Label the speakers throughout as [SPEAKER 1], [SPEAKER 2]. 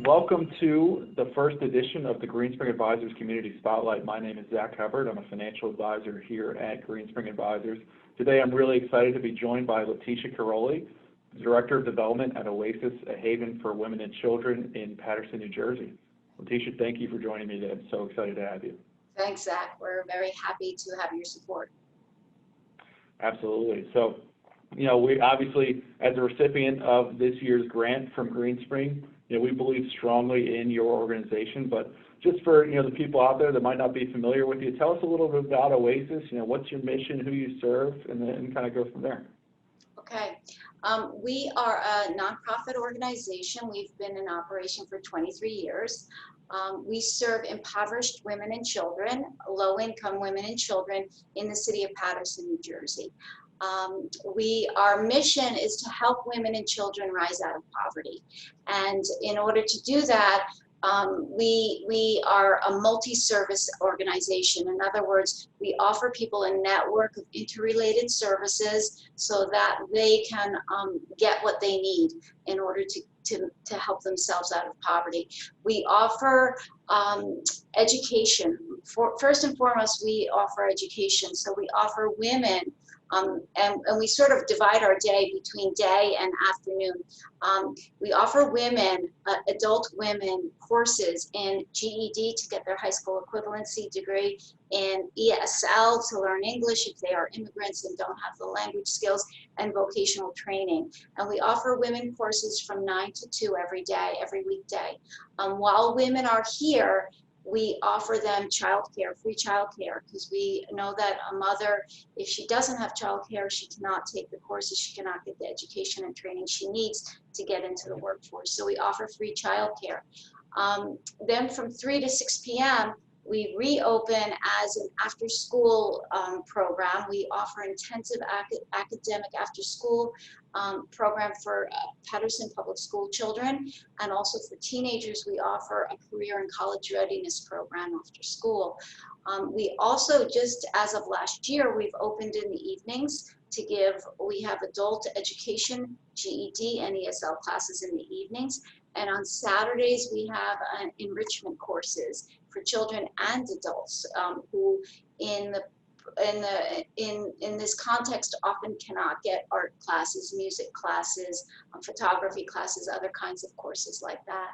[SPEAKER 1] Welcome to the first edition of the Greenspring Advisors Community Spotlight. My name is Zach Hubbard. I'm a financial advisor here at Greenspring Advisors. Today I'm really excited to be joined by Letitia Caroli, Director of Development at Oasis, a haven for women and children in Paterson, New Jersey. Letitia, thank you for joining me today. I'm so excited to have you.
[SPEAKER 2] Thanks, Zach. We're very happy to have your support.
[SPEAKER 1] Absolutely. So, we obviously, as a recipient of this year's grant from Greenspring, we believe strongly in your organization, but just for, the people out there that might not be familiar with you, tell us a little bit about Oasis, what's your mission, who you serve, and then kind of go from there.
[SPEAKER 2] Okay. We are a nonprofit organization. We've been in operation for 23 years. We serve impoverished women and children, low-income women and children in the city of Paterson, New Jersey. Our mission is to help women and children rise out of poverty. And in order to do that, we are a multi-service organization. In other words, we offer people a network of interrelated services so that they can get what they need in order to help themselves out of poverty. We offer education. First and foremost, we offer education. So we offer women, and we sort of divide our day between day and afternoon. We offer women, adult women, courses in GED to get their high school equivalency degree, in ESL to learn English if they are immigrants and don't have the language skills, and vocational training. And we offer women courses from 9 to 2 every day, every weekday. While women are here, we offer them childcare, free childcare, because we know that a mother, if she doesn't have childcare, she cannot take the courses, she cannot get the education and training she needs to get into the workforce. So we offer free childcare. Then from 3 to 6 p.m., we reopen as an after-school program. We offer intensive academic after-school program for Paterson Public School children, and also for teenagers, we offer a career and college readiness program after school. We also, just as of last year, we've opened in the evenings to we have adult education, GED and ESL classes in the evenings. And on Saturdays, we have enrichment courses for children and adults who in this context often cannot get art classes, music classes, photography classes, other kinds of courses like that.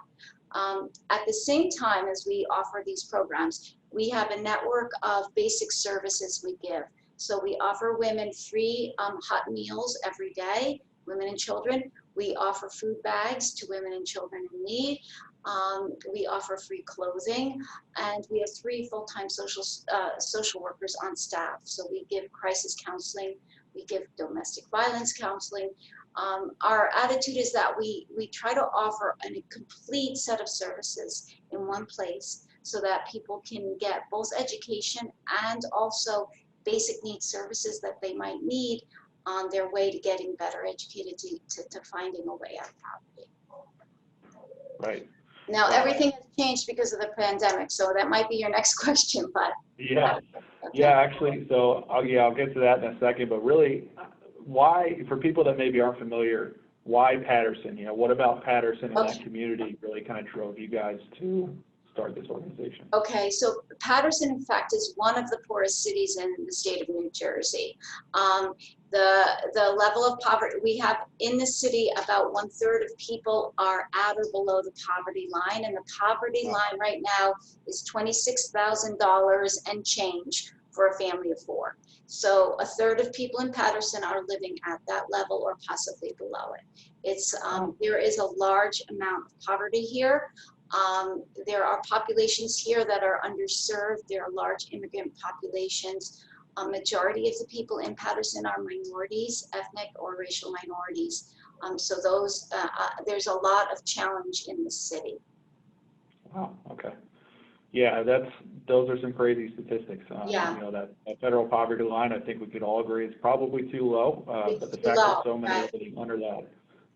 [SPEAKER 2] At the same time as we offer these programs, we have a network of basic services we give. So we offer women free hot meals every day, women and children. We offer food bags to women and children in need. We offer free clothing, and we have 3 full-time social workers on staff. So we give crisis counseling, we give domestic violence counseling. Our attitude is that we try to offer a complete set of services in one place so that people can get both education and also basic needs services that they might need on their way to getting better educated, to finding a way out of poverty.
[SPEAKER 1] Right.
[SPEAKER 2] Now, everything has changed because of the pandemic, so that might be your next question, but.
[SPEAKER 1] Yeah. Okay. Yeah, actually, so I'll get to that in a second, but really, why, for people that maybe aren't familiar, why Paterson? What about Paterson and that community really kind of drove you guys to start this organization? Okay,
[SPEAKER 2] so Paterson, in fact, is one of the poorest cities in the state of New Jersey. The level of poverty we have in the city, about 1/3 of people are at or below the poverty line, and the poverty line right now is $26,000 and change for a family of 4. So 1/3 of people in Paterson are living at that level or possibly below it. There is a large amount of poverty here. There are populations here that are underserved. There are large immigrant populations. A majority of the people in Paterson are minorities, ethnic or racial minorities. So there's a lot of challenge in the city.
[SPEAKER 1] Wow, okay. Yeah, those are some crazy statistics. That federal poverty line, I think we could all agree, is probably too low. But the fact that so many are living under that.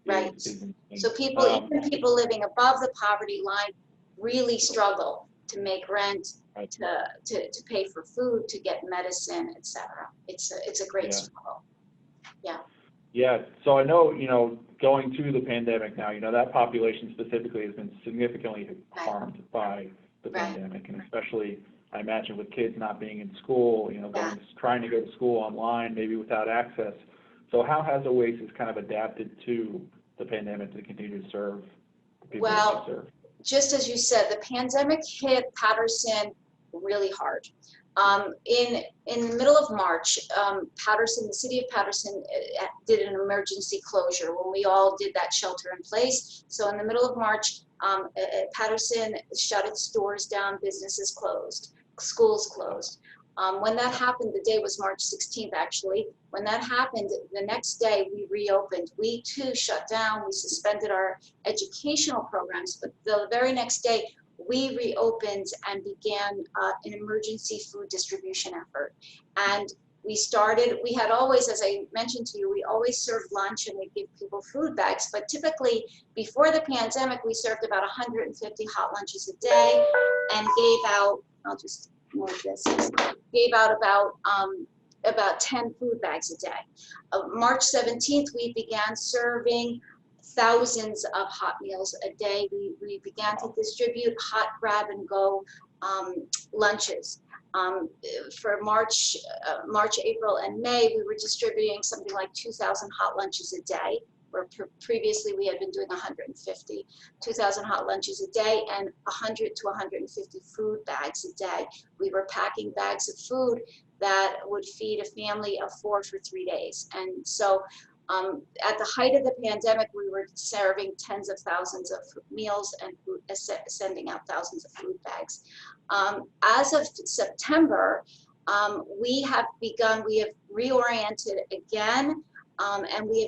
[SPEAKER 2] Right. So even people living above the poverty line really struggle to make rent, right, to pay for food, to get medicine, etc. It's a great struggle. Yeah.
[SPEAKER 1] Yeah, so I know, going through the pandemic now, that population specifically has been significantly harmed by the
[SPEAKER 2] Right.
[SPEAKER 1] pandemic, and especially, I imagine, with kids not being in school,
[SPEAKER 2] Yeah.
[SPEAKER 1] trying to go to school online, maybe without access. So how has Oasis kind of adapted to the pandemic to continue to serve the people that
[SPEAKER 2] Well,
[SPEAKER 1] you serve?
[SPEAKER 2] just as you said, the pandemic hit Paterson really hard. In the middle of March, Paterson, the city of Paterson, did an emergency closure when we all did that shelter in place. So in the middle of March, Paterson shut its doors down, businesses closed, schools closed. When that happened, the day was March 16th, actually. When that happened, the next day we reopened. We too shut down, we suspended our educational programs, but the very next day we reopened and began an emergency food distribution effort. And we had always, as I mentioned to you, we always served lunch and we give people food bags, but typically before the pandemic, we served about 150 hot lunches a day and gave out, I'll just move this, gave out about 10 food bags a day. March 17th, we began serving thousands of hot meals a day. We began to distribute hot grab and go lunches. For March, April, and May, we were distributing something like 2,000 hot lunches a day, where previously we had been doing 150. 2,000 hot lunches a day and 100 to 150 food bags a day. We were packing bags of food that would feed a family of 4 for 3 days. And so at the height of the pandemic, we were serving tens of thousands of meals and sending out thousands of food bags. As of September, we have reoriented again, and we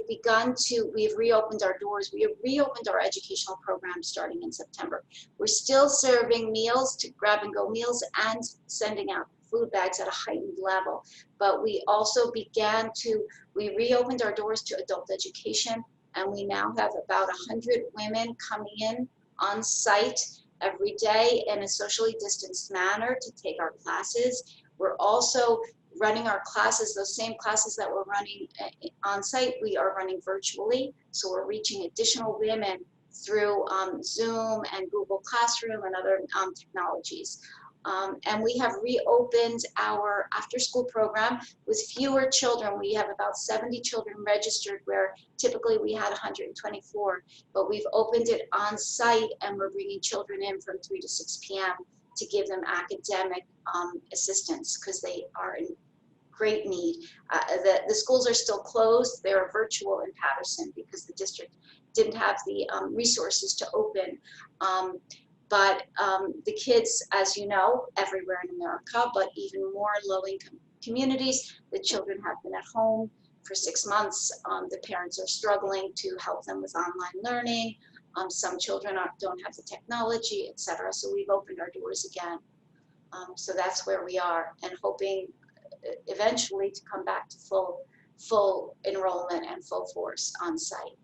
[SPEAKER 2] have reopened our doors. We have reopened our educational program starting in September. We're still serving meals, to grab and go meals, and sending out food bags at a heightened level. But we also we reopened our doors to adult education, and we now have about 100 women coming in on site every day in a socially distanced manner to take our classes. We're also running our classes, those same classes that we're running on site, we are running virtually. So we're reaching additional women through Zoom and Google Classroom and other technologies. And we have reopened our after-school program with fewer children. We have about 70 children registered, where typically we had 124, but we've opened it on site and we're bringing children in from 3 to 6 p.m. to give them academic assistance, because they are in great need. The schools are still closed. They're virtual in Paterson because the district didn't have the resources to open. But the kids, as you know, everywhere in America, but even more low-income communities, the children have been at home for 6 months. The parents are struggling to help them with online learning. Some children don't have the technology, etc. So we've opened our doors again. So that's where we are, and hoping eventually to come back to full enrollment and full force on site.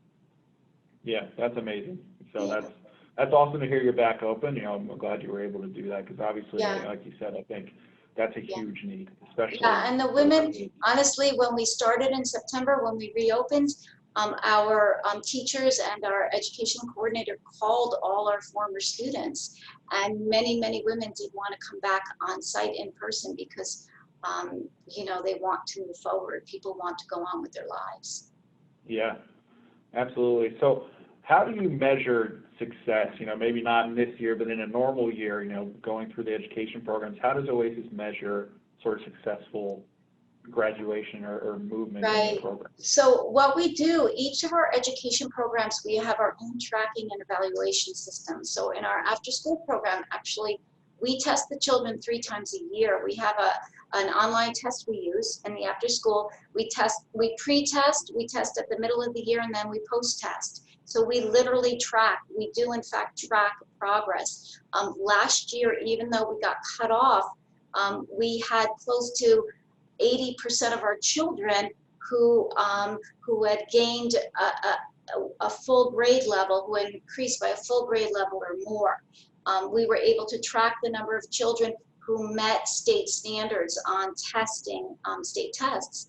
[SPEAKER 1] Yeah, that's amazing. So
[SPEAKER 2] Yeah.
[SPEAKER 1] That's awesome to hear you're back open. I'm glad you were able to do that, because obviously,
[SPEAKER 2] Yeah.
[SPEAKER 1] like you said, I think that's a huge need, especially.
[SPEAKER 2] Yeah, and the women, honestly, when we started in September, when we reopened, our teachers and our educational coordinator called all our former students, and many women did want to come back on site in person because they want to move forward. People want to go on with their lives.
[SPEAKER 1] Yeah, absolutely. So how do you measure success? Maybe not in this year, but in a normal year, going through the education programs, how does Oasis measure sort of successful graduation or movement in the program?
[SPEAKER 2] So what we do, each of our education programs, we have our own tracking and evaluation system. So in our after-school program, actually, we test the children 3 times a year. We have an online test we use in the after-school. We pre-test, we test at the middle of the year, and then we post-test. So we literally track. We do, in fact, track progress. Last year, even though we got cut off, we had close to 80% of our children who had gained a full grade level, who had increased by a full grade level or more. We were able to track the number of children who met state standards on testing, state tests,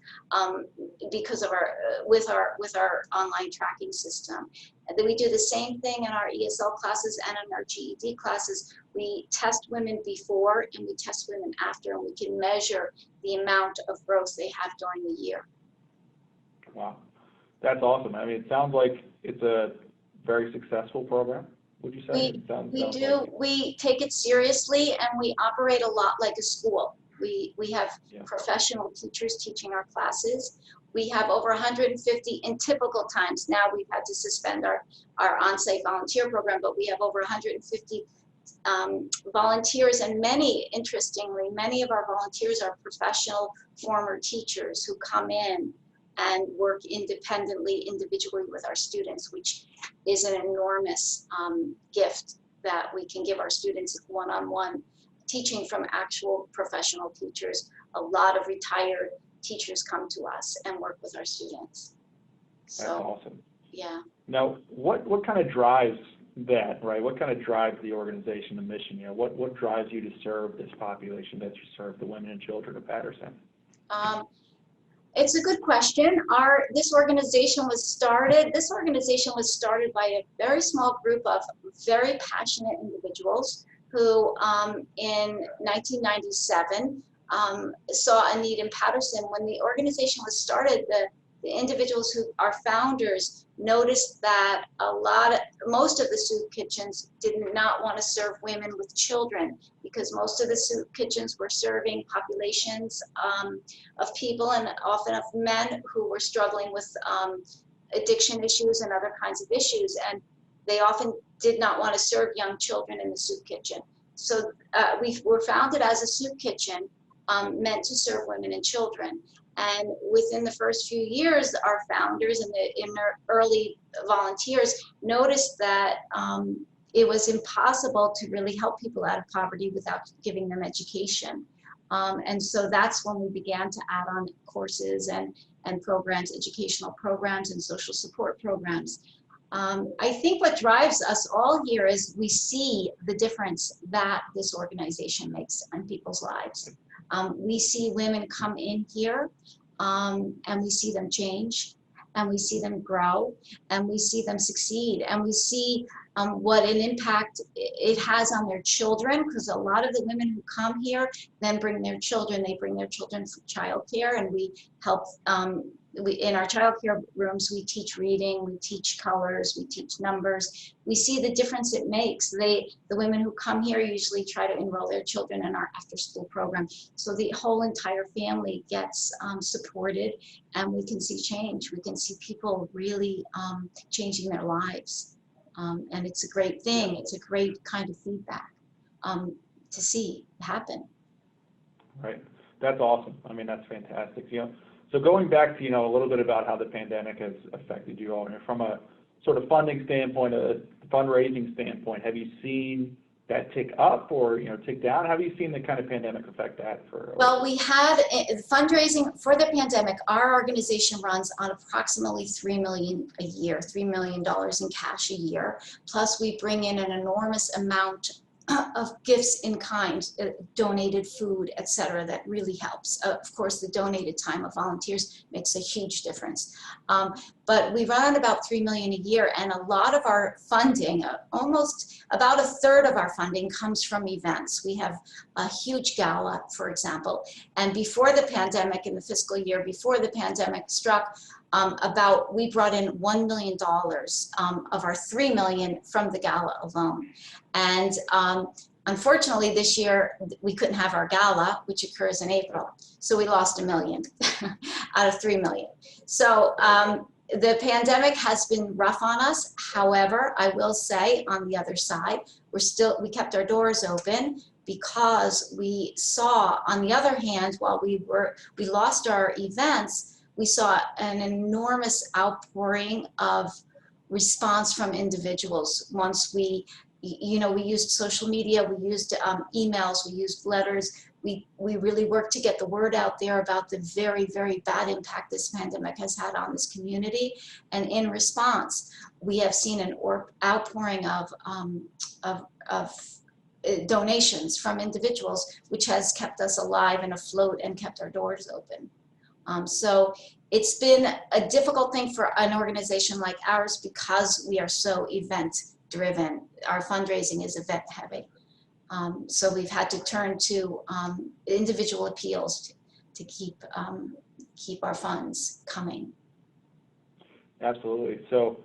[SPEAKER 2] because of with our online tracking system. And then we do the same thing in our ESL classes and in our GED classes. We test women before and we test women after, and we can measure the amount of growth they have during the year.
[SPEAKER 1] Wow, that's awesome. I mean, it sounds like it's a very successful program. Would you say?
[SPEAKER 2] We do. We take it seriously, and we operate a lot like a school. We have professional teachers teaching our classes. We have over 150 in typical times. Now we've had to suspend our on-site volunteer program, but we have over 150 volunteers, and interestingly, many of our volunteers are professional former teachers who come in and work independently, individually with our students, which is an enormous gift that we can give our students one-on-one teaching from actual professional teachers. A lot of retired teachers come to us and work with our students. So,
[SPEAKER 1] that's awesome.
[SPEAKER 2] Yeah.
[SPEAKER 1] Now, what kind of drives that, right? What kind of drives the organization, the mission? What drives you to serve this population that you serve, the women and children of Paterson?
[SPEAKER 2] It's a good question. This organization was started by a very small group of very passionate individuals who, in 1997, saw a need in Paterson. When the organization was started, the individuals who are founders noticed that most of the soup kitchens did not want to serve women with children, because most of the soup kitchens were serving populations of people, and often of men who were struggling with addiction issues and other kinds of issues, and they often did not want to serve young children in the soup kitchen. So we were founded as a soup kitchen meant to serve women and children. And within the first few years, our founders and their early volunteers noticed that it was impossible to really help people out of poverty without giving them education. And so that's when we began to add on courses and programs, educational programs and social support programs. I think what drives us all here is we see the difference that this organization makes in people's lives. We see women come in here and we see them change, and we see them grow, and we see them succeed, and we see what an impact it has on their children, because a lot of the women who come here then bring their children. They bring their children for childcare, and we help. In our childcare rooms, we teach reading, we teach colors, we teach numbers. We see the difference it makes. The women who come here usually try to enroll their children in our after-school program. So the whole entire family gets supported, and we can see change. We can see people really changing their lives. And it's a great thing. It's a great kind of feedback to see happen.
[SPEAKER 1] Right. That's awesome. I mean, that's fantastic. So going back to, a little bit about how the pandemic has affected you all, from a sort of funding standpoint, a fundraising standpoint, have you seen that tick up or, tick down? How have you seen the kind of pandemic affect that?
[SPEAKER 2] Well, we had fundraising for the pandemic. Our organization runs on approximately $3 million a year, $3 million in cash a year. Plus we bring in an enormous amount of gifts in kind, donated food, etc. That really helps. Of course, the donated time of volunteers makes a huge difference. But we run about $3 million a year, and a lot of our funding, almost about a third of our funding, comes from events. We have a huge gala, for example, and before the pandemic, in the fiscal year before the pandemic struck, we brought in $1 million of our $3 million from the gala alone. And unfortunately this year we couldn't have our gala, which occurs in April. So we lost $1 million out of $3 million. So the pandemic has been rough on us. However, I will say on the other side, we kept our doors open, because we saw, on the other hand, while we lost our events, we saw an enormous outpouring of response from individuals. Once we used social media, we used emails, we used letters. We really worked to get the word out there about the very, very bad impact this pandemic has had on this community. And in response, we have seen an outpouring of donations from individuals, which has kept us alive and afloat and kept our doors open. So it's been a difficult thing for an organization like ours because we are so event driven. Our fundraising is event heavy. So we've had to turn to individual appeals to keep our funds coming.
[SPEAKER 1] Absolutely. So,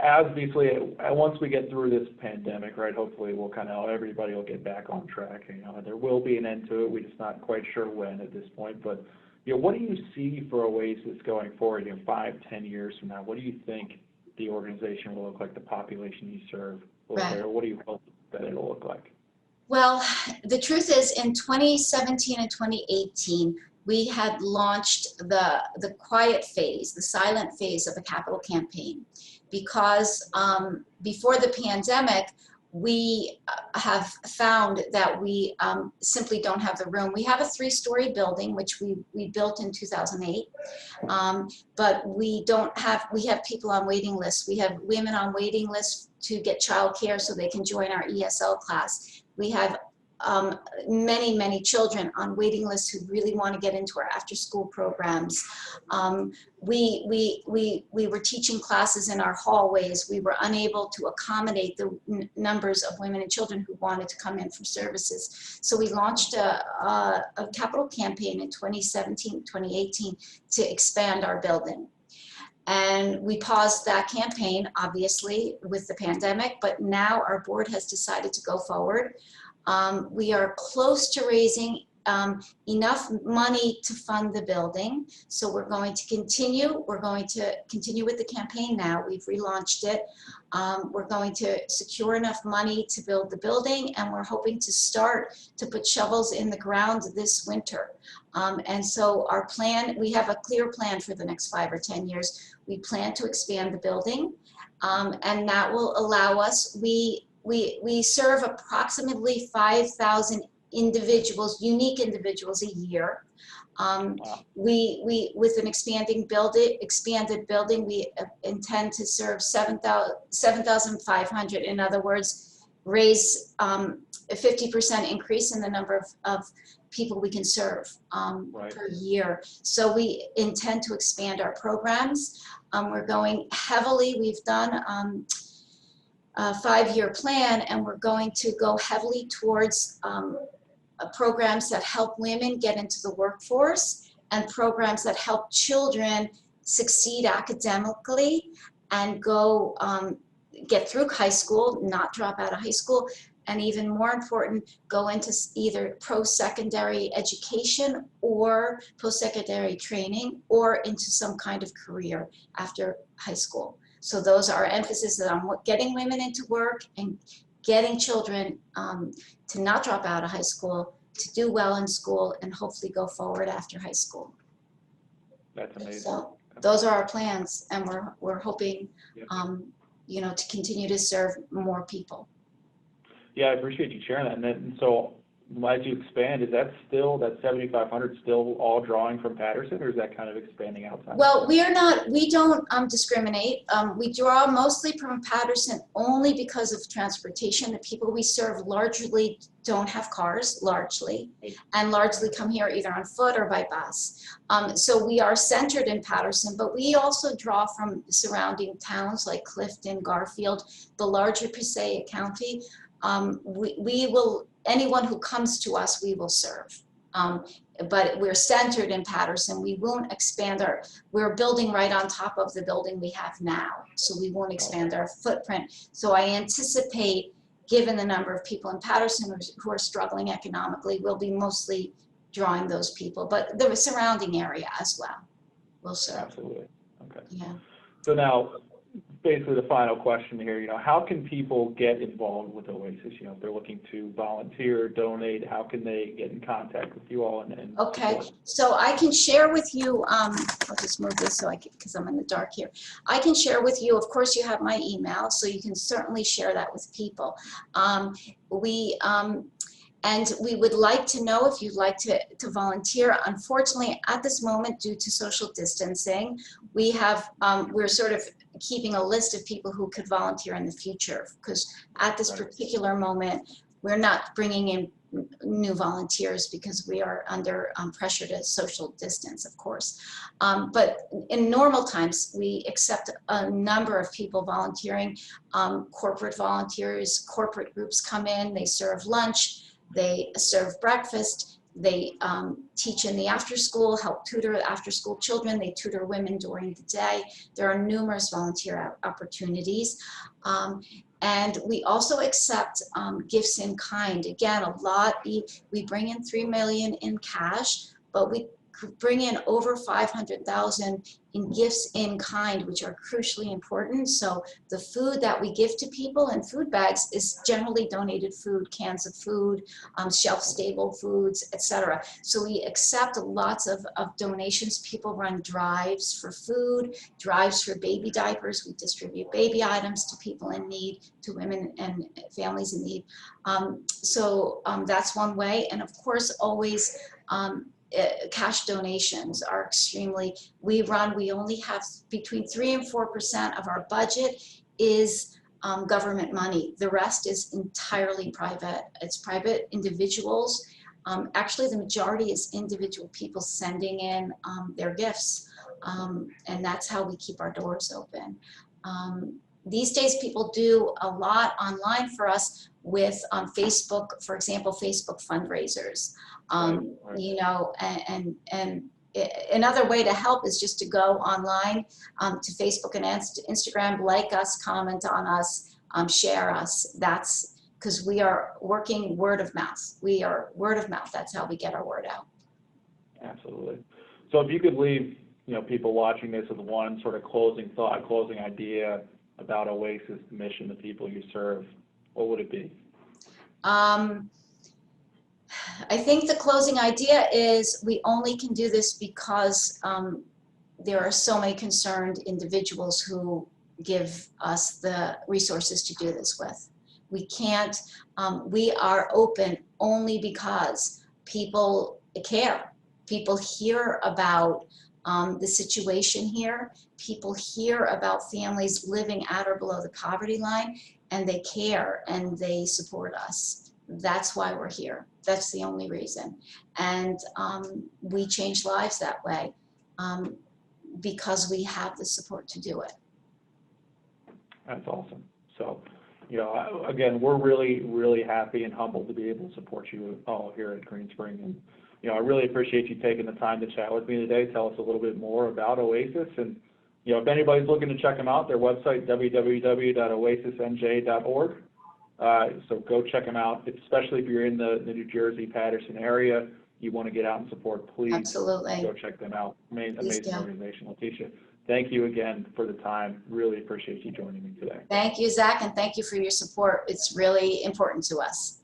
[SPEAKER 1] obviously, once we get through this pandemic, right, hopefully everybody will get back on track. There will be an end to it. We're just not quite sure when at this point. But, what do you see for Oasis going forward, 5, 10 years from now? What do you think the organization will look like, the population you serve will look like, or what do you hope that it'll look like?
[SPEAKER 2] Well, the truth is, in 2017 and 2018, we had launched the quiet phase, the silent phase of a capital campaign, because before the pandemic, we have found that we simply don't have the room. We have a 3-story building, which we built in 2008, but we have people on waiting lists. We have women on waiting lists to get childcare so they can join our ESL class. We have many children on waiting lists who really want to get into our after-school programs. We were teaching classes in our hallways. We were unable to accommodate the numbers of women and children who wanted to come in for services. So we launched a capital campaign in 2017, 2018 to expand our building. And we paused that campaign, obviously, with the pandemic, but now our board has decided to go forward. We are close to raising enough money to fund the building. So we're going to continue. We're going to continue with the campaign now. We've relaunched it. We're going to secure enough money to build the building, and we're hoping to start to put shovels in the ground this winter. And so our plan, we have a clear plan for the next 5 or 10 years. We plan to expand the building, and that will allow us, we serve approximately 5,000 individuals, unique individuals a year. With an expanded building, we intend to serve 7,500. In other words, raise a 50% increase in the number of people we can serve per year. So we intend to expand our programs. We're going heavily, we've done a 5-year plan, and we're going to go heavily towards programs that help women get into the workforce and programs that help children succeed academically and go get through high school, not drop out of high school, and even more important, go into either post-secondary education or post-secondary training or into some kind of career after high school. So those are our emphasis on getting women into work and getting children to not drop out of high school, to do well in school, and hopefully go forward after high school.
[SPEAKER 1] That's amazing.
[SPEAKER 2] So those are our plans, and we're hoping, to continue to serve more people.
[SPEAKER 1] Yeah, I appreciate you sharing that. And then, so as you expand, is that 7,500 still all drawing from Paterson, or is that kind of expanding outside?
[SPEAKER 2] Well, we don't discriminate. We draw mostly from Paterson only because of transportation. The people we serve largely don't have cars, and largely come here either on foot or by bus. So we are centered in Paterson, but we also draw from surrounding towns like Clifton, Garfield, the larger Passaic County. Anyone who comes to us, we will serve. But we're centered in Paterson. We won't expand we're building right on top of the building we have now. So we won't expand our footprint. So I anticipate, given the number of people in Paterson who are struggling economically, we'll be mostly drawing those people, but the surrounding area as well will serve.
[SPEAKER 1] Absolutely. Okay.
[SPEAKER 2] Yeah.
[SPEAKER 1] So now, basically the final question here, how can people get involved with Oasis? If they're looking to volunteer, donate, how can they get in contact with you all?
[SPEAKER 2] Okay, so I can share with you, I'll just move this because I'm in the dark here. I can share with you, of course you have my email, so you can certainly share that with people. And we would like to know if you'd like to volunteer. Unfortunately, at this moment, due to social distancing, we have, we're sort of keeping a list of people who could volunteer in the future, because at this particular moment, we're not bringing in new volunteers because we are under pressure to social distance, of course. But in normal times, we accept a number of people volunteering. Corporate volunteers, corporate groups come in, they serve lunch, they serve breakfast, they teach in the after school, help tutor after school children, they tutor women during the day. There are numerous volunteer opportunities. And we also accept gifts in kind. Again, a lot, we bring in $3 million in cash, but we bring in over 500,000 in gifts in kind, which are crucially important. So the food that we give to people in food bags is generally donated food, cans of food, shelf-stable foods, etc. So we accept lots of donations. People run drives for food, drives for baby diapers. We distribute baby items to people in need, to women and families in need. That's one way. And of course, always cash donations are extremely, we only have between 3 and 4% of our budget is government money. The rest is entirely private. It's private individuals. Actually, the majority is individual people sending in their gifts. And that's how we keep our doors open. These days, people do a lot online for us with Facebook, for example, Facebook fundraisers. You know, and another way to help is just to go online to Facebook and Instagram, like us, comment on us, share us. That's because we are working word of mouth. We are word of mouth. That's how we get our word out.
[SPEAKER 1] Absolutely. So if you could leave, you know, people watching this with one sort of closing thought, closing idea about Oasis, the mission, the people you serve, what would it be?
[SPEAKER 2] I think the closing idea is we only can do this because there are so many concerned individuals who give us the resources to do this with. We can't, we are open only because people care. People hear about the situation here. People hear about families living at or below the poverty line, and they care and they support us. That's why we're here. That's the only reason. And we change lives that way because we have the support to do it.
[SPEAKER 1] That's awesome. So, you know, again, we're really, really happy and humbled to be able to support you all here at Greenspring. And, you know, I really appreciate you taking the time to chat with me today. Tell us a little bit more about Oasis. And, you know, if anybody's looking to check them out, their website, www.oasisnj.org. So go check them out, especially if you're in the New Jersey, Paterson area, you want to get out and support, please.
[SPEAKER 2] Absolutely.
[SPEAKER 1] Go check them out. Amazing organization. Letitia, thank you again for the time. Really appreciate you joining me today.
[SPEAKER 2] Thank you, Zach, and thank you for your support. It's really important to us.